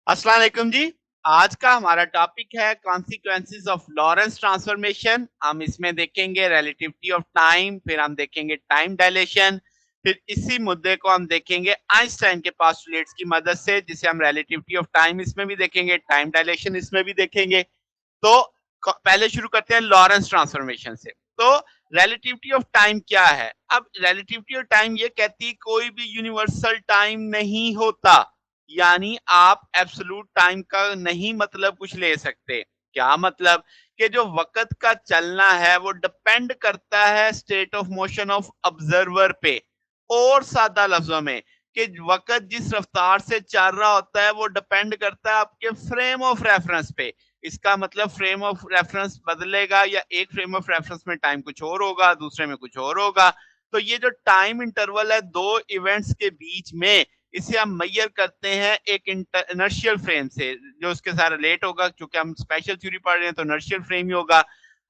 अस्सलाम वालेकुम जी। आज का हमारा टॉपिक है कॉन्सिक्वेंसेस ऑफ लॉरेंस ट्रांसफॉर्मेशन। हम इसमें देखेंगे रिलेटिविटी ऑफ टाइम, फिर हम देखेंगे टाइम डायलेशन, फिर इसी मुद्दे को हम देखेंगे आइंस्टाइन के पोस्टुलेट्स की मदद से, जिसे हम रिलेटिविटी ऑफ टाइम इसमें भी देखेंगे, टाइम डायलेशन इसमें भी देखेंगे। तो पहले शुरू करते हैं लॉरेंस ट्रांसफॉर्मेशन से। तो रिलेटिविटी ऑफ टाइम क्या है? अब रिलेटिविटी ऑफ टाइम ये कहती है कोई भी यूनिवर्सल टाइम नहीं होता, यानी आप एब्सोल्यूट टाइम का नहीं मतलब कुछ ले सकते। क्या मतलब? कि जो वक्त का चलना है वो डिपेंड करता है state of motion of observer पे। और सादा लफ्जों में कि वक्त जिस रफ्तार से चल रहा होता है वो डिपेंड करता है आपके फ्रेम ऑफ रेफरेंस पे। इसका मतलब फ्रेम ऑफ रेफरेंस बदलेगा, या एक फ्रेम ऑफ रेफरेंस में टाइम कुछ और होगा, दूसरे में कुछ और होगा। तो ये जो टाइम इंटरवल है दो इवेंट्स के बीच में, इसे हम मेजर करते हैं एक इनर्शियल फ्रेम से, जो उसके साथ रिलेट होगा। क्योंकि हम स्पेशल थ्योरी पढ़ रहे हैं तो इनर्शियल फ्रेम ही होगा।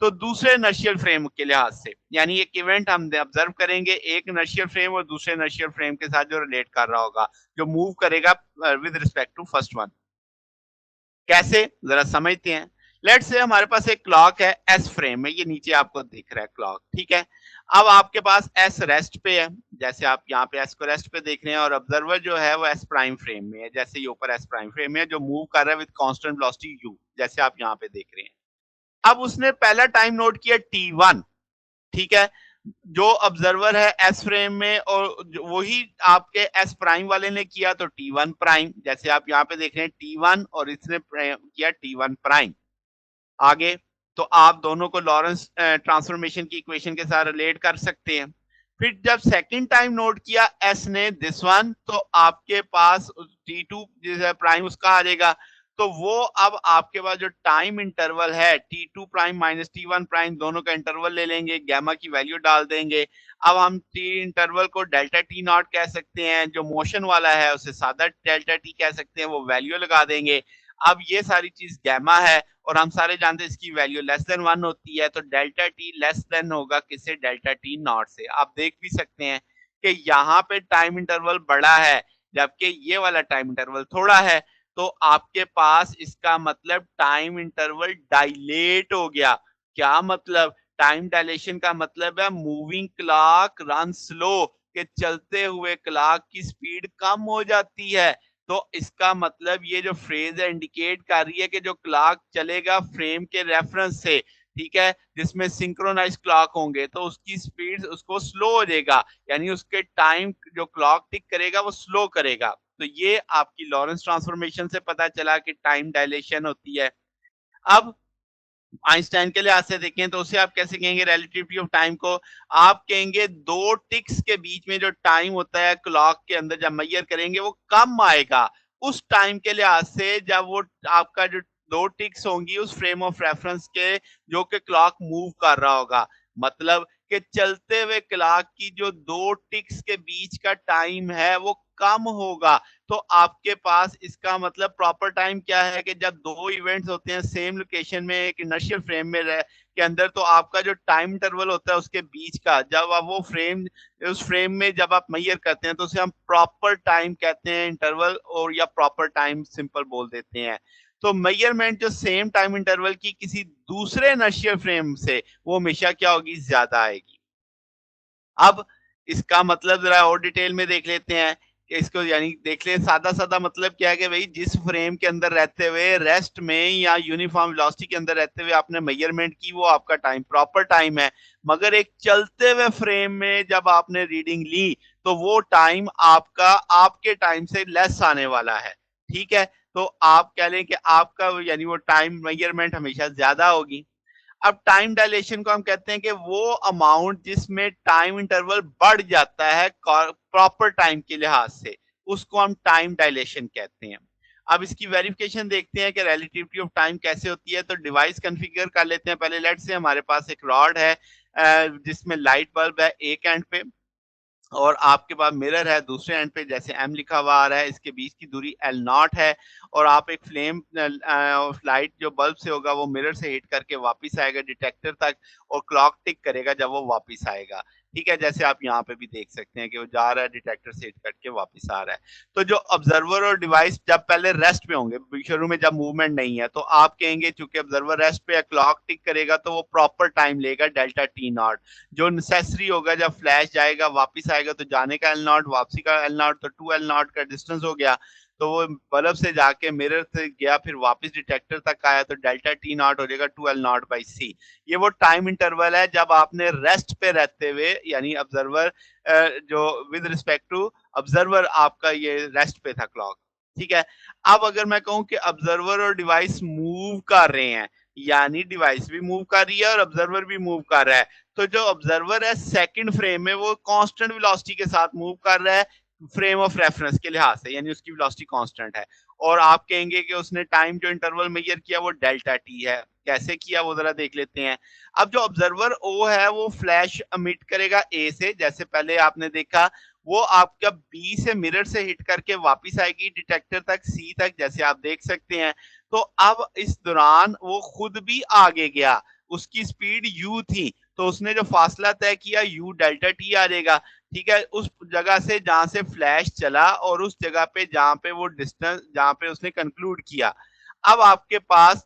तो दूसरे इनर्शियल फ्रेम के लिहाज से, यानी एक इवेंट हम ऑब्जर्व करेंगे एक इनर्शियल फ्रेम और दूसरे इनर्शियल फ्रेम के साथ जो रिलेट कर रहा होगा, जो मूव करेगा with respect to first one. कैसे? जरा समझते हैं। लेट्स से हमारे पास एक क्लॉक है एस फ्रेम में, ये नीचे आपको दिख रहा है क्लॉक, ठीक है। अब आपके पास एस रेस्ट पे है, जैसे आप यहाँ पे एस को रेस्ट पे देख रहे हैं, और ऑब्जर्वर जो है वो एस प्राइम फ्रेम में है, जैसे ये ऊपर एस प्राइम फ्रेम में है, जो मूव कर रहा है विद कांस्टेंट वेलोसिटी यू, जैसे आप यहाँ पे देख रहे हैं। अब उसने पहला टाइम नोट किया T1, ठीक है। जो ऑब्जर्वर है एस फ्रेम में, और वही आपके एस प्राइम वाले ने किया तो T1 प्राइम, जैसे आप यहाँ पे देख रहे हैं T1, और इसने किया T1 प्राइम। आगे तो आप दोनों को लॉरेंस ट्रांसफॉर्मेशन की इक्वेशन के साथ रिलेट कर सकते हैं। फिर जब सेकंड टाइम नोट किया एस ने दिस वन, तो आपके पास T2 जो है प्राइम उसका आ जाएगा। तो वो अब आपके पास जो टाइम इंटरवल है T2 prime minus T1 prime, दोनों का इंटरवल ले लेंगे, गैमा की वैल्यू डाल देंगे। अब हम टी इंटरवल को डेल्टा टी नॉट कह सकते हैं, जो मोशन वाला है उसे सादा डेल्टा टी कह सकते हैं, वो वैल्यू लगा देंगे। अब ये सारी चीज गैमा है, और हम सारे जानते हैं इसकी वैल्यू लेस देन 1 होती है, तो डेल्टा टी लेस देन होगा किससे? डेल्टा टी नॉट से। आप देख भी सकते हैं कि यहाँ पे टाइम इंटरवल बड़ा है, जबकि ये वाला टाइम इंटरवल थोड़ा है। तो आपके पास इसका मतलब टाइम इंटरवल डायलेट हो गया। क्या मतलब? टाइम डायलेशन का मतलब है मूविंग क्लॉक रन स्लो, के चलते हुए क्लॉक की स्पीड कम हो जाती है। तो इसका मतलब ये जो फ्रेज है इंडिकेट कर रही है कि जो क्लॉक चलेगा फ्रेम के रेफरेंस से, ठीक है, जिसमें सिंक्रोनाइज क्लॉक होंगे, तो उसकी स्पीड उसको स्लो हो जाएगा, यानी उसके टाइम जो क्लॉक टिक करेगा वो स्लो करेगा। तो ये आपकी लॉरेंस ट्रांसफॉर्मेशन से पता चला कि टाइम डायलेशन होती है। अब आइंस्टाइन के लिहाज से देखें तो उसे आप कैसे कहेंगे रिलेटिविटी ऑफ टाइम को? आप कहेंगे दो टिक्स के बीच में जो टाइम होता है क्लॉक के अंदर जब मेजर करेंगे वो कम आएगा उस टाइम के लिहाज से, जब वो आपका जो दो टिक्स होंगी उस फ्रेम ऑफ रेफरेंस के, जो कि क्लॉक मूव कर रहा होगा। मतलब कि चलते हुए क्लॉक की जो दो टिक्स के बीच का टाइम है वो कम होगा। तो आपके पास इसका मतलब प्रॉपर टाइम क्या है कि जब दो इवेंट्स होते हैं सेम लोकेशन में एक इनर्शियल फ्रेम में के अंदर, तो आपका जो टाइम इंटरवल होता है उसके बीच का, जब आप वो फ्रेम उस फ्रेम में जब आप मेजर करते हैं तो उसे हम प्रॉपर टाइम कहते हैं इंटरवल, और या प्रॉपर टाइम सिंपल बोल देते हैं। तो मेजरमेंट जो सेम टाइम इंटरवल की किसी दूसरे इनर्शियल फ्रेम से, वो हमेशा क्या होगी? ज्यादा आएगी। अब इसका मतलब जरा और डिटेल में देख लेते हैं कि इसको, यानी देख ले सादा-सादा मतलब क्या है कि भई जिस फ्रेम के अंदर रहते हुए रेस्ट में या यूनिफॉर्म वेलोसिटी के अंदर रहते हुए आपने मेजरमेंट की, वो आपका टाइम प्रॉपर टाइम है। मगर एक चलते हुए फ्रेम में जब आपने रीडिंग ली, तो वो टाइम आपका आपके टाइम से लेस आने वाला है। ठीक है? तो आप कह लें कि आपका यानी वो टाइम मेजरमेंट हमेशा ज़्यादा होगी। अब टाइम डायलेशन को हम कहते हैं कि वो अमाउंट जिसमें टाइम इंटरवल बढ़ जाता है प्रॉपर टाइम के लिहाज से, उसको हम टाइम डायलेशन कहते हैं। अब इसकी वेरिफिकेशन देखते हैं कि रिलेटिविटी ऑफ टाइम कैसे होती है। तो डिवाइस कॉन्फ़िगर कर लेते हैं पहले। लेट्स से हमारे पास एक रॉड है जिसमें लाइट बल्ब है एक एंड पे, और आपके पास मिरर है दूसरे एंड पे, जैसे एम लिखा हुआ आ रहा है, इसके बीच की दूरी एल नॉट है, और आप एक फ्लेम लाइट जो बल्ब से होगा वो मिरर से हिट करके वापस आएगा डिटेक्टर तक, और क्लॉक टिक करेगा जब वो वापस आएगा। ठीक है, जैसे आप यहाँ पे भी देख सकते हैं कि वो जा रहा है, डिटेक्टर से हिट करके वापस आ रहा है। तो जो ऑब्जर्वर और डिवाइस जब पहले रेस्ट पे होंगे, शुरू में जब मूवमेंट नहीं है, तो आप कहेंगे चूंकि ऑब्जर्वर रेस्ट पे है, क्लॉक टिक करेगा तो वो प्रॉपर टाइम लेगा डेल्टा टी नॉट। जो नेसेसरी होगा, जब फ्लैश जाएगा वापस आएगा तो जाने का एल नॉट, वापसी का एल नॉट, तो 2 एल नॉट का डिस्टेंस हो गया। तो वो बल्ब से जाके मिरर से गया, फिर वापस डिटेक्टर तक आया, तो डेल्टा टी नॉट हो जाएगा 2 एल नॉट बाई सी। ये वो टाइम इंटरवल है जब आपने रेस्ट पे रहते हुए, यानी ऑब्जर्वर जो विद रिस्पेक्ट टू ऑब्जर्वर आपका ये रेस्ट पे था क्लॉक, ठीक है। अब अगर मैं कहूं कि ऑब्जर्वर और डिवाइस मूव कर रहे हैं, यानी डिवाइस भी मूव कर रही है और ऑब्जर्वर भी मूव कर रहा है, तो जो ऑब्जर्वर है सेकंड फ्रेम में वो कांस्टेंट वेलोसिटी के साथ मूव कर रहा है फ्रेम ऑफ रेफरेंस के लिहाज से, यानी उसकी वेलोसिटी कांस्टेंट है। और आप कहेंगे कि उसने टाइम जो इंटरवल मेजर किया वो डेल्टा टी है। कैसे किया वो जरा देख लेते हैं। अब जो ऑब्जर्वर ओ है वो फ्लैश एमिट करेगा ए से, जैसे पहले आपने देखा, वो आपका बी से मिरर से हिट करके वापस आएगी डिटेक्टर तक, सी तक, जैसे आप देख सकते हैं। तो अब इस दौरान वो खुद भी आगे गया, उसकी स्पीड यू थी, तो उसने जो फासला तय किया यू डेल्टा टी आ जाएगा, ठीक है। उस जगह से जहां से फ्लैश चला और उस जगह पे जहां पे वो डिस्टेंस जहां पे उसने कंक्लूड किया, अब आपके पास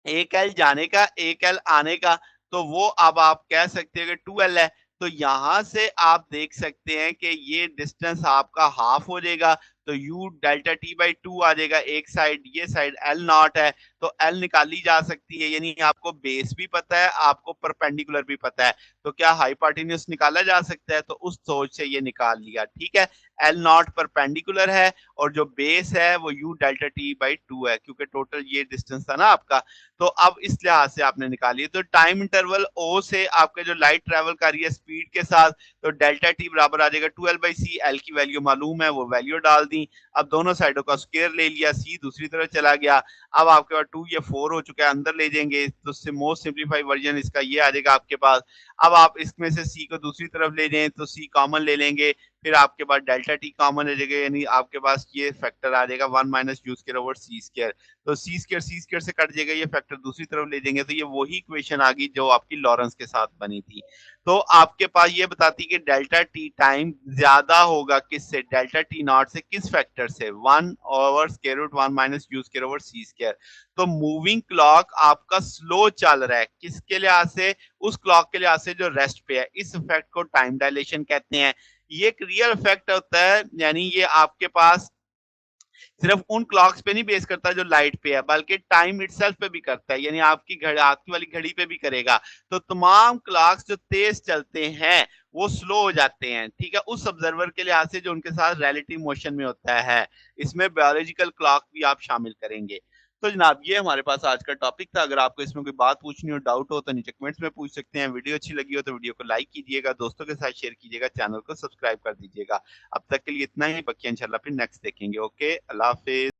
एक एल जाने का, एक एल आने का, तो वो अब आप कह सकते हैं कि 2L है। तो यहां से आप देख सकते हैं कि ये डिस्टेंस आपका हाफ हो जाएगा, तो u डेल्टा टी बाई 2 आ जाएगा। एक साइड, ये साइड एल नॉट है, तो एल निकाली जा सकती है, यानी आपको बेस भी पता है, आपको परपेंडिकुलर भी पता है, तो क्या हाइपोटेन्यूज निकाला जा सकता है, तो उस सोच से ये निकाल लिया, ठीक है। एल नॉट परपेंडिकुलर है और जो बेस है वो u डेल्टा टी बाई 2 है, क्योंकि टोटल ये डिस्टेंस था ना आपका। तो अब इस लिहाज से आपने निकाली, तो टाइम इंटरवल ओ से आपके जो लाइट ट्रेवल कर रही है स्पीड के साथ, तो डेल्टा टी बराबर आ जाएगा 2L बाई सी। एल की वैल्यू मालूम है, वो वैल्यू डाल दी। अब दोनों साइडों का स्क्वायर ले लिया, सी दूसरी तरफ चला गया। अब आपके पास 2 ये 4 हो चुका है, अंदर ले जाएंगे तो मोस्ट सिंप्लीफाइड वर्जन इसका ये आ जाएगा आपके पास। अब आप इसमें से सी को दूसरी तरफ ले जाएं तो सी कॉमन ले लेंगे, फिर आपके पास डेल्टा टी कॉमन हो जाएगा, यानी आपके पास ये फैक्टर आ जाएगा 1 minus u square over c square. तो सी स्क्वायर से कट जाएगा, ये फैक्टर दूसरी तरफ ले जाएंगे, तो ये वही इक्वेशन आ गई जो आपकी लॉरेंस के साथ बनी थी। तो आपके पास ये बताती कि डेल्टा टी टाइम ज्यादा होगा किससे, डेल्टा टी नॉट से, किस फैक्टर से, 1 over square root 1 minus u square over c square. तो मूविंग क्लॉक आपका स्लो चल रहा है, किसके लिहाज से, उस क्लॉक के लिहाज से जो रेस्ट पे है। इस इफेक्ट को टाइम डायलेशन कहते हैं। ये एक रियल इफेक्ट होता है, यानी ये आपके पास सिर्फ उन क्लॉक्स पे नहीं बेस करता जो लाइट पे है, बल्कि टाइम इटसेल्फ पे भी करता है, यानी आपकी हाथ की वाली घड़ी पे भी करेगा। तो तमाम क्लॉक्स जो तेज चलते हैं वो स्लो हो जाते हैं, ठीक है, उस ऑब्जर्वर के लिहाज से जो उनके साथ रिलेटिव मोशन में होता है। इसमें बायोलॉजिकल क्लॉक भी आप शामिल करेंगे। तो जनाब ये हमारे पास आज का टॉपिक था। अगर आपको इसमें कोई बात पूछनी हो, डाउट हो, तो नीचे कमेंट्स में पूछ सकते हैं। वीडियो अच्छी लगी हो तो वीडियो को लाइक कीजिएगा, दोस्तों के साथ शेयर कीजिएगा, चैनल को सब्सक्राइब कर दीजिएगा। अब तक के लिए इतना ही, बाकी इंशाल्लाह फिर नेक्स्ट देखेंगे। ओके, अल्लाह हाफिज।